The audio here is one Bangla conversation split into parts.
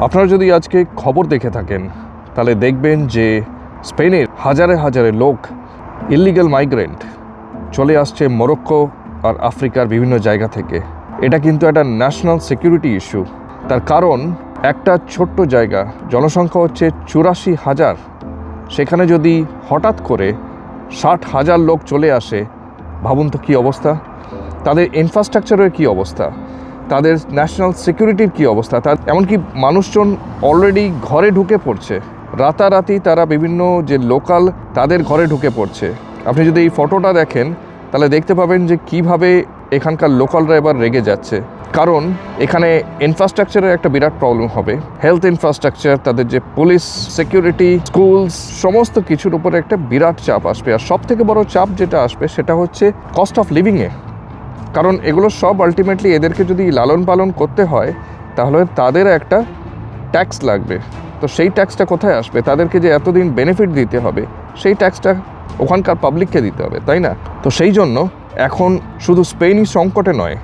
আপনারা যদি আজকে খবর দেখে থাকেন তাহলে দেখবেন যে স্পেনের হাজারে হাজারে লোক ইল্লিগাল মাইগ্রেন্ট চলে আসছে মরক্কো আর আফ্রিকার বিভিন্ন জায়গা থেকে। এটা কিন্তু একটা ন্যাশনাল সিকিউরিটি ইস্যু। তার কারণ একটা ছোট্ট জায়গা, জনসংখ্যা হচ্ছে ৮৪,০০০, সেখানে যদি হঠাৎ করে ৬০,০০০ লোক চলে আসে, ভাবুন তো কী অবস্থা। তাদের ইনফ্রাস্ট্রাকচারের কী অবস্থা, তাদের ন্যাশনাল সিকিউরিটির কী অবস্থা। এমনকি মানুষজন অলরেডি ঘরে ঢুকে পড়ছে, রাতারাতি তারা বিভিন্ন যে লোকাল তাদের ঘরে ঢুকে পড়ছে। আপনি যদি এই ফটোটা দেখেন তাহলে দেখতে পাবেন যে কিভাবে এখানকার লোকালরা এবার রেগে যাচ্ছে। কারণ এখানে ইনফ্রাস্ট্রাকচারের একটা বিরাট প্রবলেম হবে। হেলথ ইনফ্রাস্ট্রাকচার, তাদের যে পুলিশ, সিকিউরিটি, স্কুলস, সমস্ত কিছুর উপরে একটা বিরাট চাপ আসবে। আর সব থেকে বড় চাপ যেটা আসবে সেটা হচ্ছে কস্ট অফ লিভিংয়ে। কারণ এগুলো সব আলটিমেটলি এদেরকে যদি লালন পালন করতে হয় তাহলে তাদের একটা ট্যাক্স লাগবে। তো সেই ট্যাক্সটা কোথায় আসবে? তাদেরকে যে এতদিন বেনিফিট দিতে হবে সেই ট্যাক্সটা ওখানকার পাবলিককে দিতে হবে, তাই না? তো সেই জন্য এখন শুধু স্পেনই সংকটে নয়,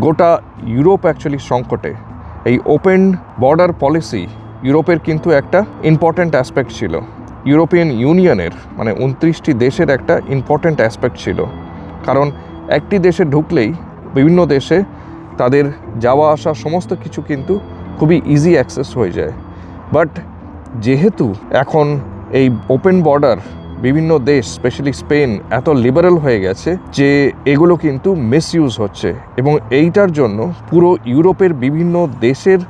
গোটা ইউরোপ অ্যাকচুয়ালি সংকটে। এই ওপেন বর্ডার পলিসি ইউরোপের কিন্তু একটা ইম্পর্ট্যান্ট অ্যাসপেক্ট ছিল। ইউরোপিয়ান ইউনিয়নের মানে 29টি দেশের একটা ইম্পর্ট্যান্ট অ্যাসপেক্ট ছিল। কারণ একটি দেশে ঢুকলেই বিভিন্ন দেশে তাদের যাওয়া আসা সমস্ত কিছু কিন্তু খুবই ইজি অ্যাক্সেস হয়ে যায়। বাট যেহেতু এখন এই ওপেন বর্ডার বিভিন্ন দেশ, স্পেশালি স্পেন, এত লিবারেল হয়ে গেছে যে এগুলো কিন্তু মিসইউজ হচ্ছে, এবং এইটার জন্য পুরো ইউরোপের বিভিন্ন দেশের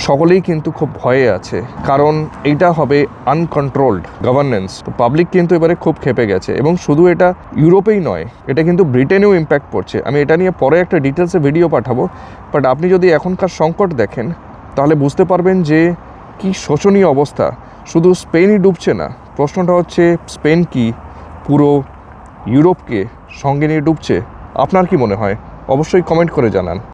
সকলেই কিন্তু খুব ভয়ে আছে। কারণ এইটা হবে আনকন্ট্রোলড গভর্নেন্স। তো পাবলিক কিন্তু এবারে খুব ক্ষেপে গেছে, এবং শুধু এটা ইউরোপেই নয়, এটা কিন্তু ব্রিটেনেও ইম্প্যাক্ট পড়ছে। আমি এটা নিয়ে পরে একটা ডিটেলসে ভিডিও পাঠাবো। বাট আপনি যদি এখনকার সংকট দেখেন তাহলে বুঝতে পারবেন যে কি শোচনীয় অবস্থা। শুধু স্পেনই ডুবছে না, প্রশ্নটা হচ্ছে স্পেন কি পুরো ইউরোপকে সঙ্গে নিয়ে ডুবছে? আপনার কি মনে হয়? অবশ্যই কমেন্ট করে জানান।